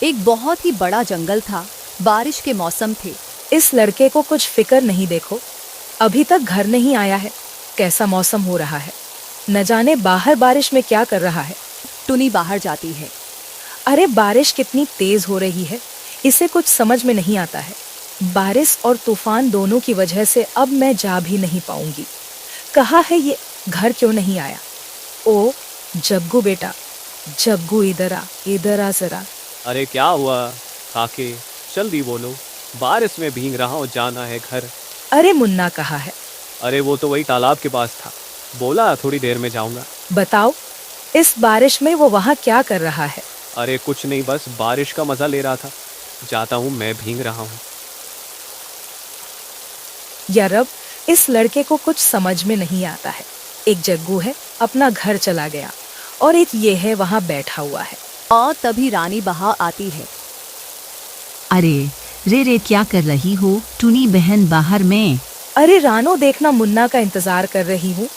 एक बहुत ही बड़ा जंगल था। बारिश के मौसम थे। इस लड़के को कुछ फिक्र नहीं, देखो अभी तक घर नहीं आया है। कैसा मौसम हो रहा है, न जाने बाहर बारिश में क्या कर रहा है। टुनी बाहर जाती है। अरे बारिश कितनी तेज हो रही है, इसे कुछ समझ में नहीं आता है। बारिश और तूफान दोनों की वजह से अब मैं जा भी नहीं पाऊंगी। कहाँ है ये, घर क्यों नहीं आया? ओ जग्गू बेटा, जग्गू इधर आ जरा। अरे क्या हुआ काके, जल्दी बोलो, बारिश में भीग रहा हूँ, जाना है घर। अरे मुन्ना कहाँ है? अरे वो तो वही तालाब के पास था, बोला थोड़ी देर में जाऊंगा। बताओ, इस बारिश में वो वहाँ क्या कर रहा है? अरे कुछ नहीं, बस बारिश का मजा ले रहा था। जाता हूँ, मैं भीग रहा हूँ। यार अब इस लड़के को कुछ समझ में नहीं आता है। एक जग्गू है, अपना घर चला गया, और एक ये है वहाँ बैठा हुआ है। और तभी रानी बाहर आती है। अरे रे क्या कर रही हो टुनी बहन बाहर में? अरे रानो देखना, मुन्ना का इंतजार कर रही हूँ।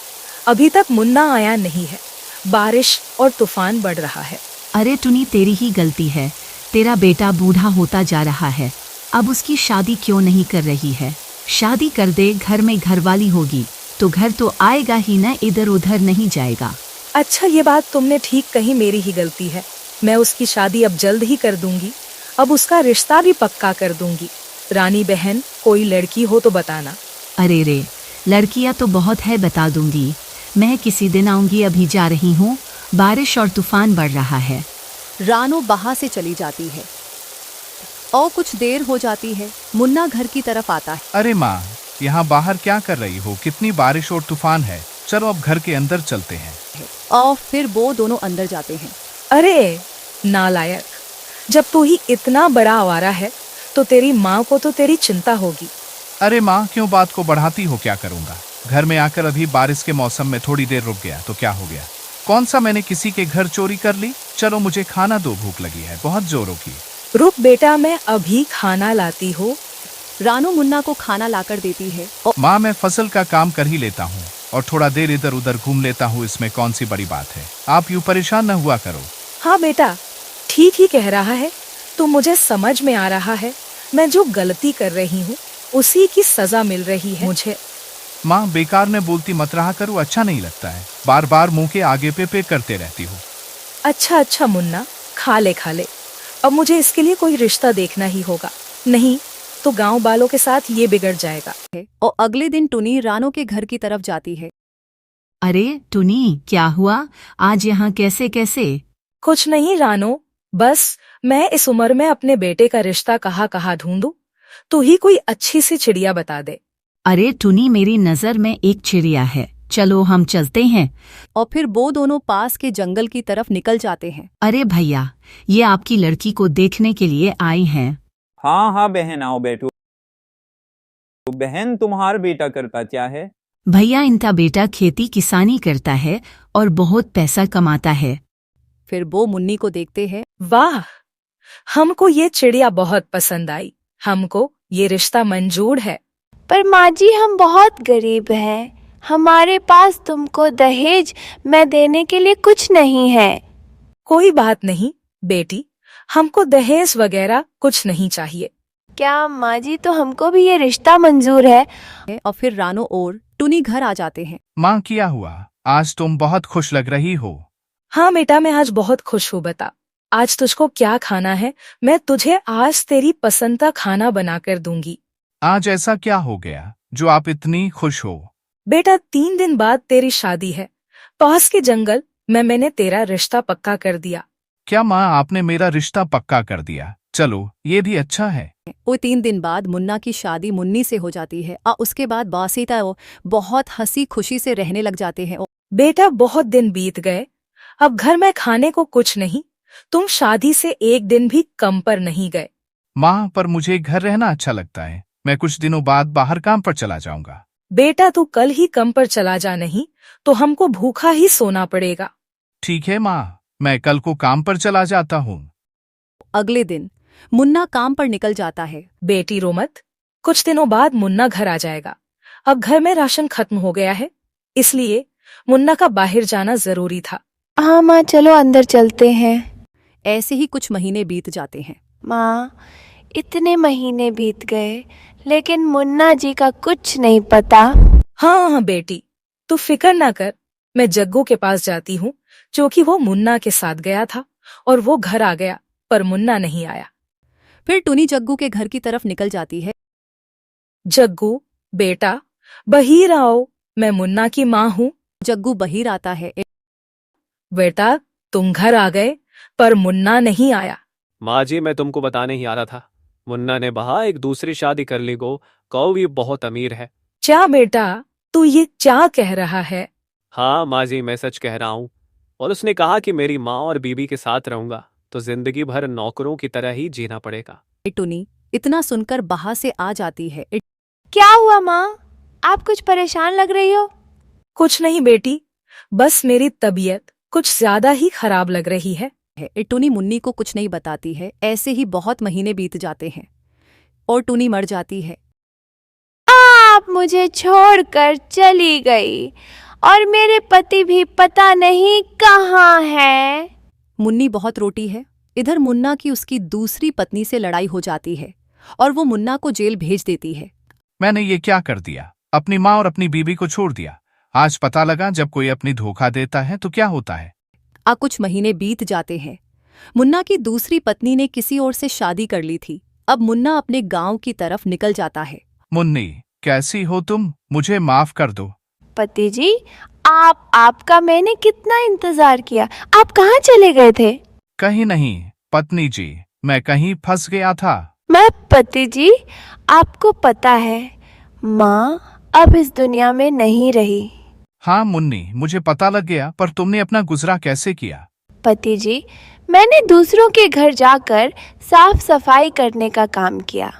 अभी तक मुन्ना आया नहीं है। बारिश और तूफान बढ़ रहा है। अरे टुनी तेरी ही गलती है, तेरा बेटा बूढ़ा होता जा रहा है। अब उसकी शादी क्यों नहीं कर रही है? शादी कर दे, घर में घरवाली होगी तो घर तो आएगा ही ना, इधर उधर नहीं जाएगा। अच्छा ये बात तुमने ठीक कही, मेरी ही गलती है। मैं उसकी शादी अब जल्द ही कर दूंगी। अब उसका रिश्ता भी पक्का कर दूंगी। रानी बहन, कोई लड़की हो तो बताना। अरे रे, लड़कियां तो बहुत है, बता दूंगी। मैं किसी दिन आऊंगी, अभी जा रही हूँ, बारिश और तूफान बढ़ रहा है। रानो बाहर से चली जाती है और कुछ देर हो जाती है। मुन्ना घर की तरफ आता है। अरे माँ, यहाँ बाहर क्या कर रही हो? कितनी बारिश और तूफान है। चलो अब घर के अंदर चलते हैं। और फिर वो दोनों अंदर जाते हैं। अरे नालायक, जब तू ही इतना बड़ा आवारा है तो तेरी माँ को तो तेरी चिंता होगी। अरे माँ, क्यों बात को बढ़ाती हो? क्या करूँगा? घर में आकर अभी बारिश के मौसम में थोड़ी देर रुक गया तो क्या हो गया? कौन सा मैंने किसी के घर चोरी कर ली? चलो मुझे खाना दो, भूख लगी है बहुत जोरों की। रुक बेटा, मैं अभी खाना लाती हूँ। रानो मुन्ना को खाना लाकर देती है। और माँ, मैं फसल का काम कर ही लेता हूँ और थोड़ा देर इधर उधर घूम लेता हूँ, इसमें कौन सी बड़ी बात है? आप यूँ परेशान न हुआ करो। हाँ बेटा, ठीक ही कह रहा है। तो मुझे समझ में आ रहा है, मैं जो गलती कर रही हूँ उसी की सजा मिल रही है मुझे। माँ, बेकार में बोलती मत रहा करो, अच्छा नहीं लगता है। बार बार मुंह के आगे पे करते रहती हो। अच्छा मुन्ना, खा ले खा ले। अब मुझे इसके लिए कोई रिश्ता देखना ही होगा, नहीं तो गांव वालों के साथ ये बिगड़ जाएगा। और अगले दिन टुनी रानो के घर की तरफ जाती है। अरे टुनी, क्या हुआ आज यहाँ कैसे कैसे? कुछ नहीं रानो, बस मैं इस उम्र में अपने बेटे का रिश्ता कहाँ ढूंढूं? तू ही कोई अच्छी सी चिड़िया बता दे। अरे टुनी, मेरी नजर में एक चिड़िया है, चलो हम चलते हैं। और फिर वो दोनों पास के जंगल की तरफ निकल जाते हैं। अरे भैया, ये आपकी लड़की को देखने के लिए आए हैं। हाँ हाँ बहन, आओ बैठो। बहन, तुम्हारा बेटा करता क्या है? भैया, इनका बेटा खेती किसानी करता है और बहुत पैसा कमाता है। फिर वो मुन्नी को देखते हैं। वाह, हमको ये चिड़िया बहुत पसंद आई। हमको ये रिश्ता मंजूर है। पर माँ जी, हम बहुत गरीब हैं, हमारे पास तुमको दहेज में देने के लिए कुछ नहीं है। कोई बात नहीं बेटी, हमको दहेज वगैरह कुछ नहीं चाहिए। क्या माँ जी, तो हमको भी ये रिश्ता मंजूर है। और फिर रानो और टुनी घर आ जाते हैं। माँ, क्या हुआ? आज तुम बहुत खुश लग रही हो। हाँ बेटा, मैं आज बहुत खुश हूँ। बता, आज तुझको क्या खाना है? मैं तुझे आज तेरी पसंद का खाना बना कर दूंगी। आज ऐसा क्या हो गया जो आप इतनी खुश हो? बेटा, 3 दिन बाद तेरी शादी है। पास के जंगल में मैंने तेरा रिश्ता पक्का कर दिया। क्या माँ, आपने मेरा रिश्ता पक्का कर दिया? चलो ये भी अच्छा है। वो 3 दिन बाद मुन्ना की शादी मुन्नी से हो जाती है। और उसके बाद बासीता बहुत हंसी खुशी से रहने लग जाते हैं। बेटा, बहुत दिन बीत गए, अब घर में खाने को कुछ नहीं। तुम शादी से एक दिन भी कम पर नहीं गए। माँ, पर मुझे घर रहना अच्छा लगता है। मैं कुछ दिनों बाद बाहर काम पर चला जाऊंगा। बेटा, तू कल ही कम पर चला जा, नहीं तो हमको भूखा ही सोना पड़ेगा। ठीक है माँ, मैं कल को काम पर चला जाता हूँ। अगले दिन मुन्ना काम पर निकल जाता है। बेटी रो मत, कुछ दिनों बाद मुन्ना घर आ जाएगा। अब घर में राशन खत्म हो गया है, इसलिए मुन्ना का बाहर जाना जरूरी था। हाँ माँ, चलो अंदर चलते हैं। ऐसे ही कुछ महीने बीत जाते हैं। माँ, इतने महीने बीत गए लेकिन मुन्ना जी का कुछ नहीं पता। हाँ हाँ बेटी, तू फिक्र ना कर। मैं जग्गू के पास जाती हूँ, क्योंकि वो मुन्ना के साथ गया था और वो घर आ गया, पर मुन्ना नहीं आया। फिर टुनी जग्गू के घर की तरफ निकल जाती है। जग्गू बेटा, बहीर आओ, मैं मुन्ना की माँ हूँ। जग्गू बहिर आता है। बेटा, तुम घर आ गए, पर मुन्ना नहीं आया। माँ जी, मैं तुमको बताने ही आ रहा था। मुन्ना ने बहा एक दूसरी शादी कर ली गो, कौ भी बहुत अमीर है। क्या बेटा, तू ये क्या कह रहा है? हाँ माँ जी, मैं सच कह रहा हूँ। और उसने कहा कि मेरी माँ और बीबी के साथ रहूंगा तो जिंदगी भर नौकरों की तरह ही जीना पड़ेगा। टुनी इतना सुनकर बहा से आ जाती है। क्या हुआ माँ, आप कुछ परेशान लग रही हो? कुछ नहीं बेटी, बस मेरी तबीयत कुछ ज्यादा ही खराब लग रही है। टुनी मुन्नी को कुछ नहीं बताती है। ऐसे ही बहुत महीने बीत जाते हैं और टुनी मर जाती है। आप मुझे छोड़कर चली गई और मेरे पति भी पता नहीं कहाँ है। मुन्नी बहुत रोती है। इधर मुन्ना की उसकी दूसरी पत्नी से लड़ाई हो जाती है और वो मुन्ना को जेल भेज देती है। मैंने ये क्या कर दिया? अपनी माँ और अपनी बीबी को छोड़ दिया। आज पता लगा जब कोई अपनी धोखा देता है तो क्या होता है। कुछ महीने बीत जाते हैं। मुन्ना की दूसरी पत्नी ने किसी और से शादी कर ली थी। अब मुन्ना अपने गांव की तरफ निकल जाता है। मुन्नी, कैसी हो तुम? मुझे माफ कर दो। पति जी, आपका मैंने कितना इंतजार किया। आप कहाँ चले गए थे? कहीं नहीं पत्नी जी, मैं कहीं फंस गया था। मैं पति जी, आपको पता है माँ अब इस दुनिया में नहीं रही। हाँ मुन्नी, मुझे पता लग गया, पर तुमने अपना गुजरा कैसे किया? पति जी, मैंने दूसरों के घर जाकर साफ सफाई करने का काम किया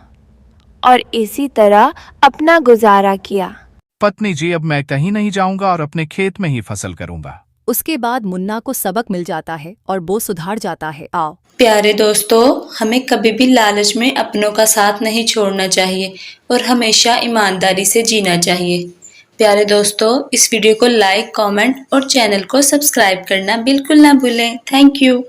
और इसी तरह अपना गुजारा किया। पत्नी जी, अब मैं कहीं नहीं जाऊंगा और अपने खेत में ही फसल करूंगा। उसके बाद मुन्ना को सबक मिल जाता है और वो सुधार जाता है। आओ प्यारे दोस्तों, हमें कभी भी लालच में अपनों का साथ नहीं छोड़ना चाहिए और हमेशा ईमानदारी से जीना चाहिए। प्यारे दोस्तों, इस वीडियो को लाइक, कमेंट और चैनल को सब्सक्राइब करना बिल्कुल ना भूलें। Thank you.